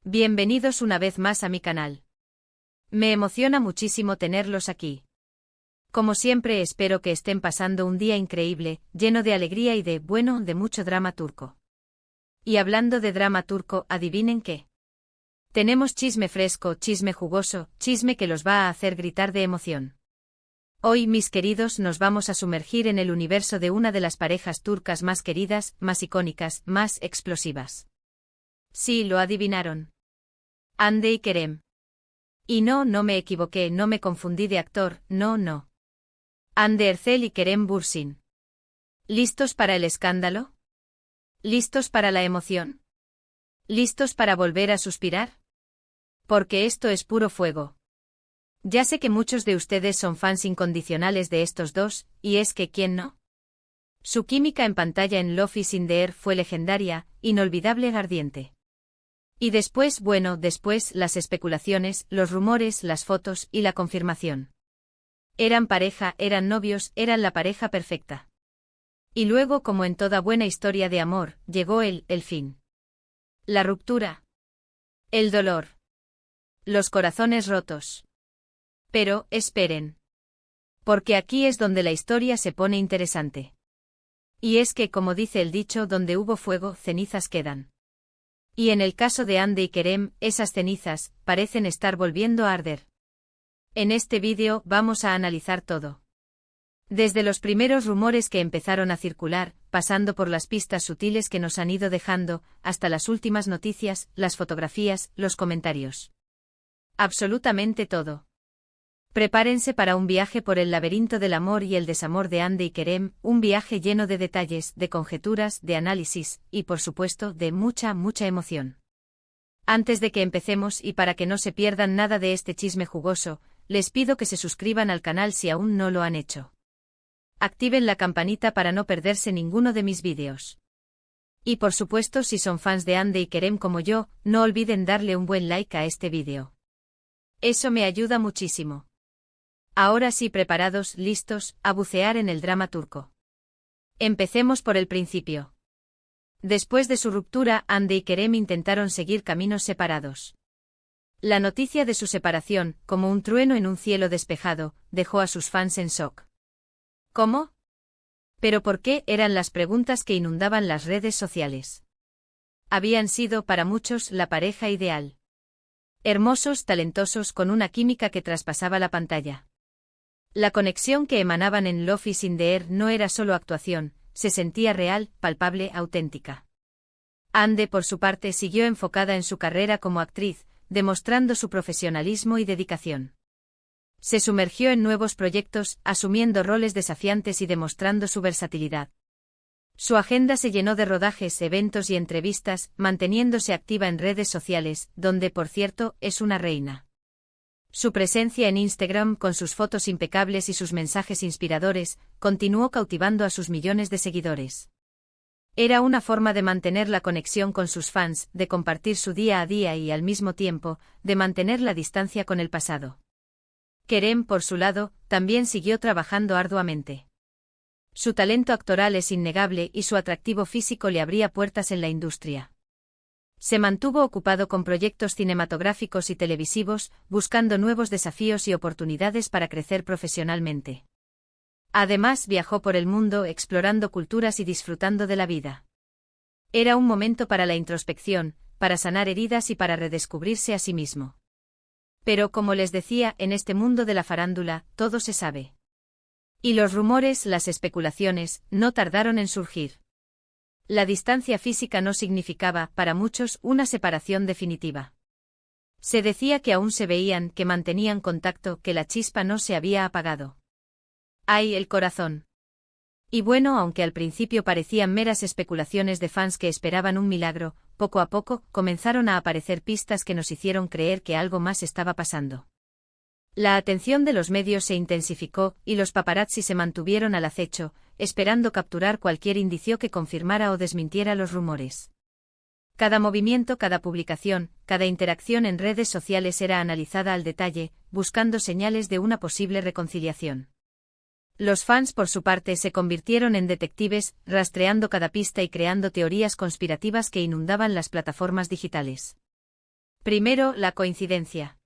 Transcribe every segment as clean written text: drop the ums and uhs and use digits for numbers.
Bienvenidos una vez más a mi canal. Me emociona muchísimo tenerlos aquí. Como siempre espero que estén pasando un día increíble, lleno de alegría y de mucho drama turco. Y hablando de drama turco, ¿adivinen qué? Tenemos chisme fresco, chisme jugoso, chisme que los va a hacer gritar de emoción. Hoy, mis queridos, nos vamos a sumergir en el universo de una de las parejas turcas más queridas, más icónicas, más explosivas. Sí, lo adivinaron. Hande y Kerem. Y no me equivoqué, no me confundí de actor, no. Hande Erçel y Kerem Bürsin. ¿Listos para el escándalo? ¿Listos para la emoción? ¿Listos para volver a suspirar? Porque esto es puro fuego. Ya sé que muchos de ustedes son fans incondicionales de estos dos, y es que ¿quién no? Su química en pantalla en Love is in the Air fue legendaria, inolvidable, ardiente. Y después las especulaciones, los rumores, las fotos y la confirmación. Eran pareja, eran novios, eran la pareja perfecta. Y luego, como en toda buena historia de amor, llegó el fin. La ruptura. El dolor. Los corazones rotos. Pero, esperen. Porque aquí es donde la historia se pone interesante. Y es que, como dice el dicho, donde hubo fuego, cenizas quedan. Y en el caso de Hande y Kerem, esas cenizas parecen estar volviendo a arder. En este vídeo vamos a analizar todo. Desde los primeros rumores que empezaron a circular, pasando por las pistas sutiles que nos han ido dejando, hasta las últimas noticias, las fotografías, los comentarios. Absolutamente todo. Prepárense para un viaje por el laberinto del amor y el desamor de Hande y Kerem, un viaje lleno de detalles, de conjeturas, de análisis, y por supuesto de mucha emoción. Antes de que empecemos y para que no se pierdan nada de este chisme jugoso, les pido que se suscriban al canal si aún no lo han hecho. Activen la campanita para no perderse ninguno de mis vídeos. Y por supuesto, si son fans de Hande y Kerem como yo, no olviden darle un buen like a este vídeo. Eso me ayuda muchísimo. Ahora sí, preparados, listos, a bucear en el drama turco. Empecemos por el principio. Después de su ruptura, Hande y Kerem intentaron seguir caminos separados. La noticia de su separación, como un trueno en un cielo despejado, dejó a sus fans en shock. ¿Cómo? ¿Pero por qué? Eran las preguntas que inundaban las redes sociales. Habían sido para muchos la pareja ideal. Hermosos, talentosos, con una química que traspasaba la pantalla. La conexión que emanaban en Love is in the Air no era solo actuación, se sentía real, palpable, auténtica. Hande, por su parte, siguió enfocada en su carrera como actriz, demostrando su profesionalismo y dedicación. Se sumergió en nuevos proyectos, asumiendo roles desafiantes y demostrando su versatilidad. Su agenda se llenó de rodajes, eventos y entrevistas, manteniéndose activa en redes sociales, donde, por cierto, es una reina. Su presencia en Instagram, con sus fotos impecables y sus mensajes inspiradores, continuó cautivando a sus millones de seguidores. Era una forma de mantener la conexión con sus fans, de compartir su día a día y, al mismo tiempo, de mantener la distancia con el pasado. Kerem, por su lado, también siguió trabajando arduamente. Su talento actoral es innegable y su atractivo físico le abría puertas en la industria. Se mantuvo ocupado con proyectos cinematográficos y televisivos, buscando nuevos desafíos y oportunidades para crecer profesionalmente. Además, viajó por el mundo explorando culturas y disfrutando de la vida. Era un momento para la introspección, para sanar heridas y para redescubrirse a sí mismo. Pero, como les decía, en este mundo de la farándula, todo se sabe. Y los rumores, las especulaciones, no tardaron en surgir. La distancia física no significaba, para muchos, una separación definitiva. Se decía que aún se veían, que mantenían contacto, que la chispa no se había apagado. ¡Ay, el corazón! Y bueno, aunque al principio parecían meras especulaciones de fans que esperaban un milagro, poco a poco, comenzaron a aparecer pistas que nos hicieron creer que algo más estaba pasando. La atención de los medios se intensificó, y los paparazzi se mantuvieron al acecho, esperando capturar cualquier indicio que confirmara o desmintiera los rumores. Cada movimiento, cada publicación, cada interacción en redes sociales era analizada al detalle, buscando señales de una posible reconciliación. Los fans, por su parte, se convirtieron en detectives, rastreando cada pista y creando teorías conspirativas que inundaban las plataformas digitales. Primero, la coincidencia.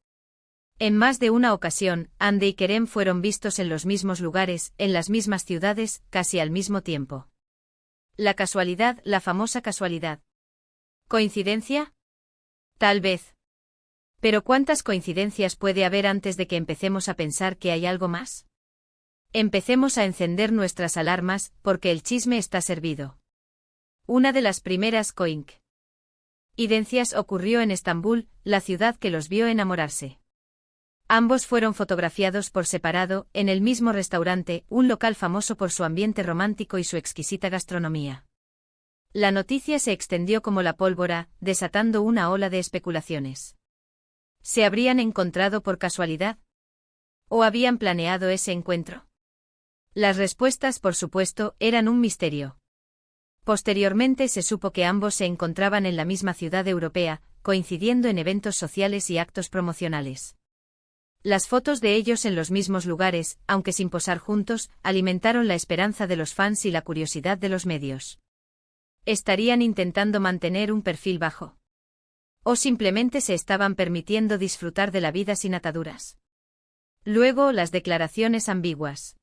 En más de una ocasión, Andy y Kerem fueron vistos en los mismos lugares, en las mismas ciudades, casi al mismo tiempo. La casualidad, la famosa casualidad. ¿Coincidencia? Tal vez. Pero ¿cuántas coincidencias puede haber antes de que empecemos a pensar que hay algo más? Empecemos a encender nuestras alarmas, porque el chisme está servido. Una de las primeras coincidencias ocurrió en Estambul, la ciudad que los vio enamorarse. Ambos fueron fotografiados por separado, en el mismo restaurante, un local famoso por su ambiente romántico y su exquisita gastronomía. La noticia se extendió como la pólvora, desatando una ola de especulaciones. ¿Se habrían encontrado por casualidad? ¿O habían planeado ese encuentro? Las respuestas, por supuesto, eran un misterio. Posteriormente se supo que ambos se encontraban en la misma ciudad europea, coincidiendo en eventos sociales y actos promocionales. Las fotos de ellos en los mismos lugares, aunque sin posar juntos, alimentaron la esperanza de los fans y la curiosidad de los medios. ¿Estarían intentando mantener un perfil bajo? ¿O simplemente se estaban permitiendo disfrutar de la vida sin ataduras? Luego, las declaraciones ambiguas.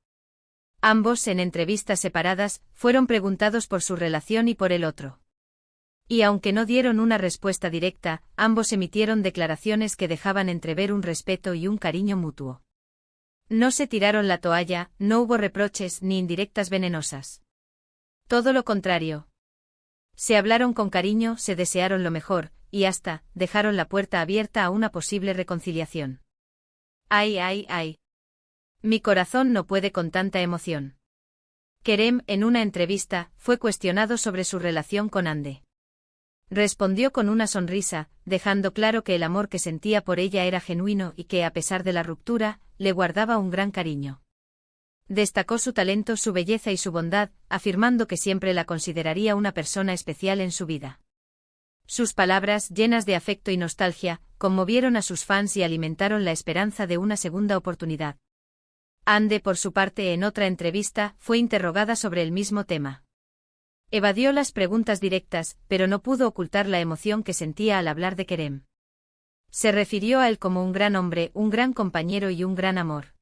Ambos, en entrevistas separadas, fueron preguntados por su relación y por el otro. Y aunque no dieron una respuesta directa, ambos emitieron declaraciones que dejaban entrever un respeto y un cariño mutuo. No se tiraron la toalla, no hubo reproches ni indirectas venenosas. Todo lo contrario. Se hablaron con cariño, se desearon lo mejor, y hasta dejaron la puerta abierta a una posible reconciliación. ¡Ay, ay, ay! Mi corazón no puede con tanta emoción. Kerem, en una entrevista, fue cuestionado sobre su relación con Hande. Respondió con una sonrisa, dejando claro que el amor que sentía por ella era genuino y que, a pesar de la ruptura, le guardaba un gran cariño. Destacó su talento, su belleza y su bondad, afirmando que siempre la consideraría una persona especial en su vida. Sus palabras, llenas de afecto y nostalgia, conmovieron a sus fans y alimentaron la esperanza de una segunda oportunidad. Hande, por su parte, en otra entrevista, fue interrogada sobre el mismo tema. Evadió las preguntas directas, pero no pudo ocultar la emoción que sentía al hablar de Kerem. Se refirió a él como un gran hombre, un gran compañero y un gran amor.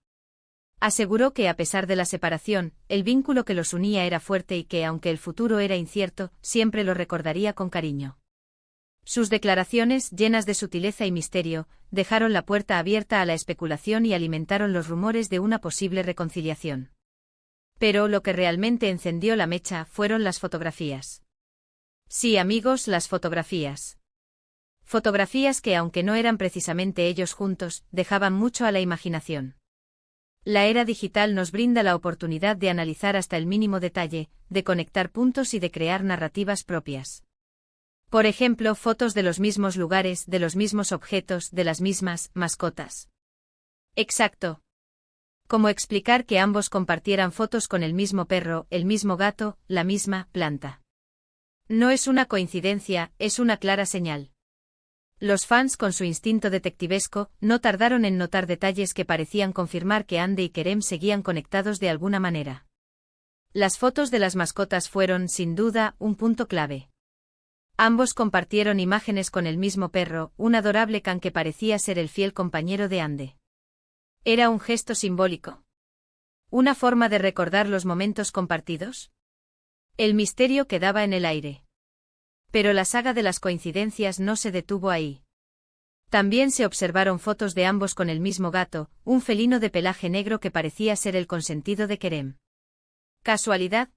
Aseguró que, a pesar de la separación, el vínculo que los unía era fuerte y que, aunque el futuro era incierto, siempre lo recordaría con cariño. Sus declaraciones, llenas de sutileza y misterio, dejaron la puerta abierta a la especulación y alimentaron los rumores de una posible reconciliación. Pero lo que realmente encendió la mecha fueron las fotografías. Sí, amigos, las fotografías. Fotografías que, aunque no eran precisamente ellos juntos, dejaban mucho a la imaginación. La era digital nos brinda la oportunidad de analizar hasta el mínimo detalle, de conectar puntos y de crear narrativas propias. Por ejemplo, fotos de los mismos lugares, de los mismos objetos, de las mismas mascotas. Exacto. Como explicar que ambos compartieran fotos con el mismo perro, el mismo gato, la misma planta. No es una coincidencia, es una clara señal. Los fans, con su instinto detectivesco, no tardaron en notar detalles que parecían confirmar que Hande y Kerem seguían conectados de alguna manera. Las fotos de las mascotas fueron, sin duda, un punto clave. Ambos compartieron imágenes con el mismo perro, un adorable can que parecía ser el fiel compañero de Hande. ¿Era un gesto simbólico? ¿Una forma de recordar los momentos compartidos? El misterio quedaba en el aire. Pero la saga de las coincidencias no se detuvo ahí. También se observaron fotos de ambos con el mismo gato, un felino de pelaje negro que parecía ser el consentido de Kerem. ¿Casualidad?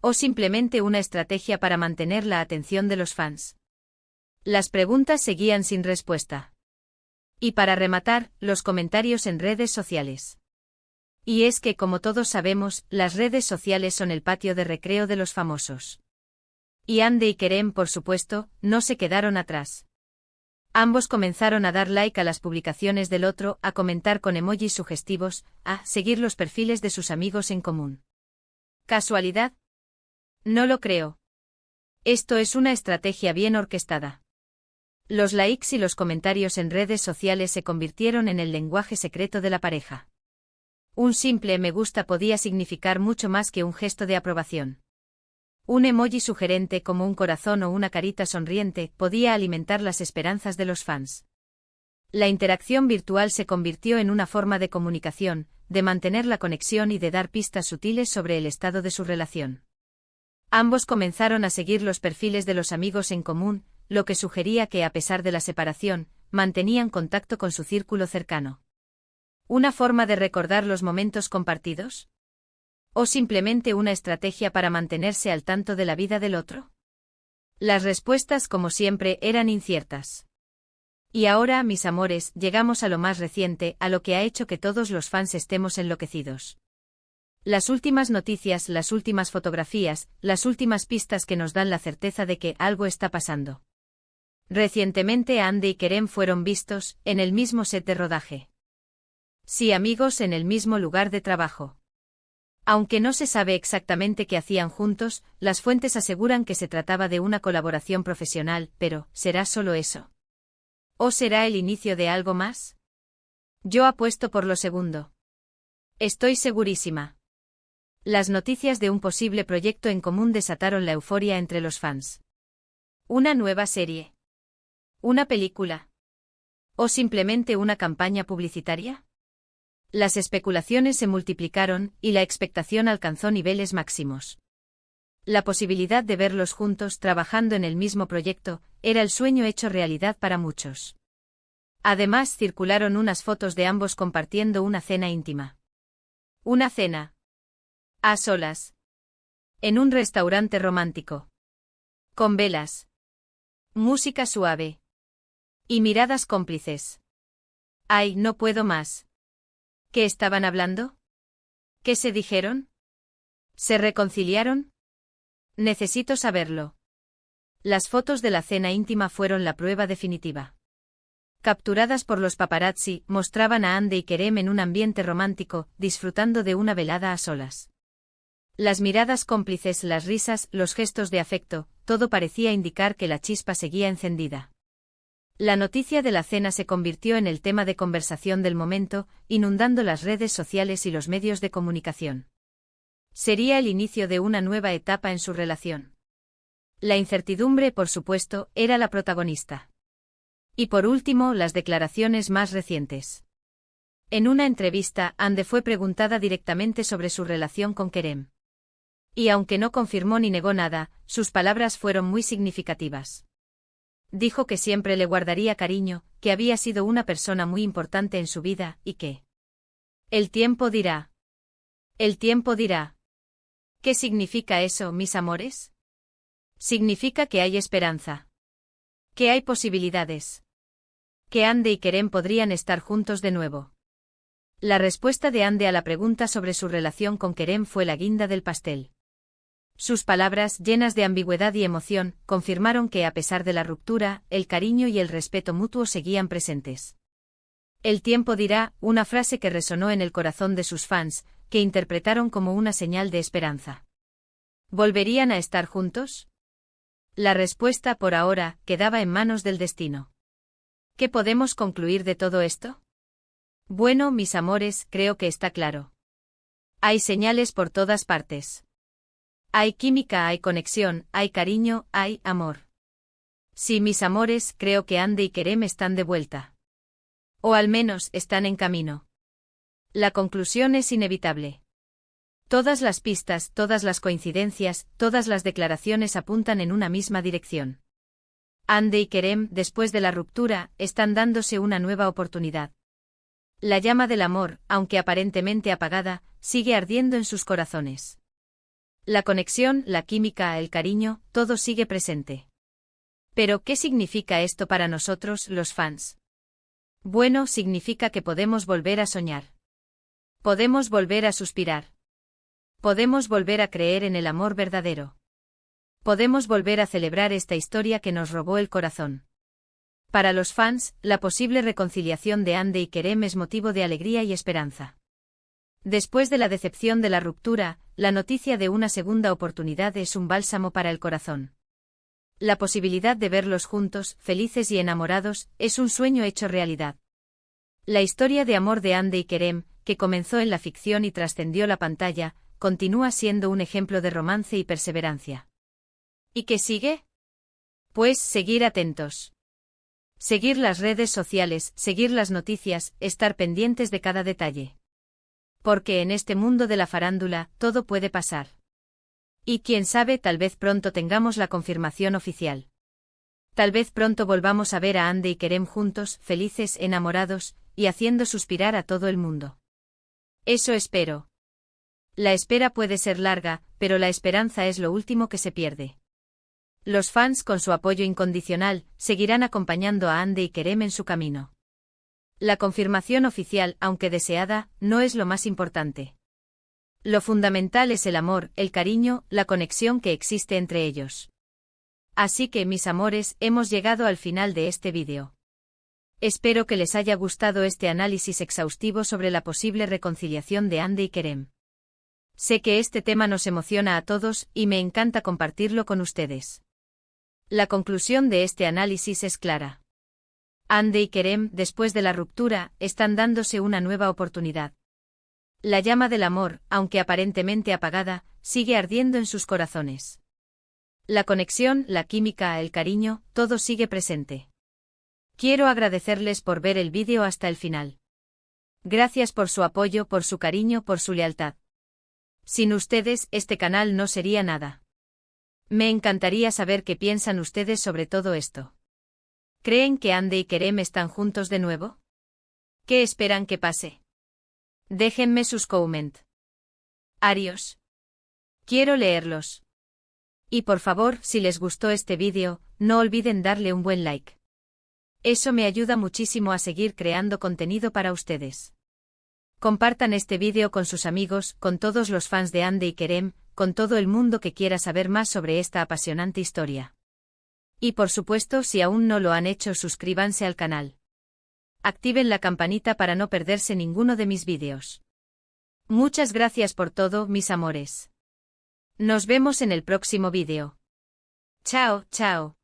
¿O simplemente una estrategia para mantener la atención de los fans? Las preguntas seguían sin respuesta. Y para rematar, los comentarios en redes sociales. Y es que, como todos sabemos, las redes sociales son el patio de recreo de los famosos. Y Hande y Kerem, por supuesto, no se quedaron atrás. Ambos comenzaron a dar like a las publicaciones del otro, a comentar con emojis sugestivos, a seguir los perfiles de sus amigos en común. ¿Casualidad? No lo creo. Esto es una estrategia bien orquestada. Los likes y los comentarios en redes sociales se convirtieron en el lenguaje secreto de la pareja. Un simple me gusta podía significar mucho más que un gesto de aprobación. Un emoji sugerente como un corazón o una carita sonriente podía alimentar las esperanzas de los fans. La interacción virtual se convirtió en una forma de comunicación, de mantener la conexión y de dar pistas sutiles sobre el estado de su relación. Ambos comenzaron a seguir los perfiles de los amigos en común, lo que sugería que, a pesar de la separación, mantenían contacto con su círculo cercano. ¿Una forma de recordar los momentos compartidos? ¿O simplemente una estrategia para mantenerse al tanto de la vida del otro? Las respuestas, como siempre, eran inciertas. Y ahora, mis amores, llegamos a lo más reciente, a lo que ha hecho que todos los fans estemos enloquecidos. Las últimas noticias, las últimas fotografías, las últimas pistas que nos dan la certeza de que algo está pasando. Recientemente Andy y Kerem fueron vistos, en el mismo set de rodaje. Sí, amigos, en el mismo lugar de trabajo. Aunque no se sabe exactamente qué hacían juntos, las fuentes aseguran que se trataba de una colaboración profesional, pero ¿será solo eso? ¿O será el inicio de algo más? Yo apuesto por lo segundo. Estoy segurísima. Las noticias de un posible proyecto en común desataron la euforia entre los fans. ¿Una nueva serie? ¿Una película? ¿O simplemente una campaña publicitaria? Las especulaciones se multiplicaron y la expectación alcanzó niveles máximos. La posibilidad de verlos juntos trabajando en el mismo proyecto era el sueño hecho realidad para muchos. Además, circularon unas fotos de ambos compartiendo una cena íntima. Una cena. A solas. En un restaurante romántico. Con velas. Música suave. Y miradas cómplices. ¡Ay, no puedo más! ¿Qué estaban hablando? ¿Qué se dijeron? ¿Se reconciliaron? Necesito saberlo. Las fotos de la cena íntima fueron la prueba definitiva. Capturadas por los paparazzi, mostraban a Andy y Kerem en un ambiente romántico, disfrutando de una velada a solas. Las miradas cómplices, las risas, los gestos de afecto, todo parecía indicar que la chispa seguía encendida. La noticia de la cena se convirtió en el tema de conversación del momento, inundando las redes sociales y los medios de comunicación. Sería el inicio de una nueva etapa en su relación. La incertidumbre, por supuesto, era la protagonista. Y por último, las declaraciones más recientes. En una entrevista, Andy fue preguntada directamente sobre su relación con Kerem. Y aunque no confirmó ni negó nada, sus palabras fueron muy significativas. Dijo que siempre le guardaría cariño, que había sido una persona muy importante en su vida, y que el tiempo dirá. El tiempo dirá. ¿Qué significa eso, mis amores? Significa que hay esperanza. Que hay posibilidades. Que Andy y Kerem podrían estar juntos de nuevo. La respuesta de Andy a la pregunta sobre su relación con Kerem fue la guinda del pastel. Sus palabras, llenas de ambigüedad y emoción, confirmaron que, a pesar de la ruptura, el cariño y el respeto mutuo seguían presentes. El tiempo dirá, una frase que resonó en el corazón de sus fans, que interpretaron como una señal de esperanza. ¿Volverían a estar juntos? La respuesta, por ahora, quedaba en manos del destino. ¿Qué podemos concluir de todo esto? Bueno, mis amores, creo que está claro. Hay señales por todas partes. Hay química, hay conexión, hay cariño, hay amor. Sí, mis amores, creo que Andy y Kerem están de vuelta. O al menos están en camino. La conclusión es inevitable. Todas las pistas, todas las coincidencias, todas las declaraciones apuntan en una misma dirección. Andy y Kerem, después de la ruptura, están dándose una nueva oportunidad. La llama del amor, aunque aparentemente apagada, sigue ardiendo en sus corazones. La conexión, la química, el cariño, todo sigue presente. Pero, ¿qué significa esto para nosotros, los fans? Bueno, significa que podemos volver a soñar. Podemos volver a suspirar. Podemos volver a creer en el amor verdadero. Podemos volver a celebrar esta historia que nos robó el corazón. Para los fans, la posible reconciliación de Andy y Kerem es motivo de alegría y esperanza. Después de la decepción de la ruptura, la noticia de una segunda oportunidad es un bálsamo para el corazón. La posibilidad de verlos juntos, felices y enamorados, es un sueño hecho realidad. La historia de amor de Andy y Kerem, que comenzó en la ficción y trascendió la pantalla, continúa siendo un ejemplo de romance y perseverancia. ¿Y qué sigue? Pues seguir atentos. Seguir las redes sociales, seguir las noticias, estar pendientes de cada detalle. Porque en este mundo de la farándula, todo puede pasar. Y quién sabe, tal vez pronto tengamos la confirmación oficial. Tal vez pronto volvamos a ver a Hande y Kerem juntos, felices, enamorados, y haciendo suspirar a todo el mundo. Eso espero. La espera puede ser larga, pero la esperanza es lo último que se pierde. Los fans, con su apoyo incondicional, seguirán acompañando a Hande y Kerem en su camino. La confirmación oficial, aunque deseada, no es lo más importante. Lo fundamental es el amor, el cariño, la conexión que existe entre ellos. Así que, mis amores, hemos llegado al final de este vídeo. Espero que les haya gustado este análisis exhaustivo sobre la posible reconciliación de Hande y Kerem. Sé que este tema nos emociona a todos y me encanta compartirlo con ustedes. La conclusión de este análisis es clara. Hande y Kerem, después de la ruptura, están dándose una nueva oportunidad. La llama del amor, aunque aparentemente apagada, sigue ardiendo en sus corazones. La conexión, la química, el cariño, todo sigue presente. Quiero agradecerles por ver el vídeo hasta el final. Gracias por su apoyo, por su cariño, por su lealtad. Sin ustedes, este canal no sería nada. Me encantaría saber qué piensan ustedes sobre todo esto. ¿Creen que Hande y Kerem están juntos de nuevo? ¿Qué esperan que pase? Déjenme sus comments. Adiós. Quiero leerlos. Y por favor, si les gustó este vídeo, no olviden darle un buen like. Eso me ayuda muchísimo a seguir creando contenido para ustedes. Compartan este vídeo con sus amigos, con todos los fans de Hande y Kerem, con todo el mundo que quiera saber más sobre esta apasionante historia. Y por supuesto, si aún no lo han hecho, suscríbanse al canal. Activen la campanita para no perderse ninguno de mis vídeos. Muchas gracias por todo, mis amores. Nos vemos en el próximo vídeo. Chao, chao.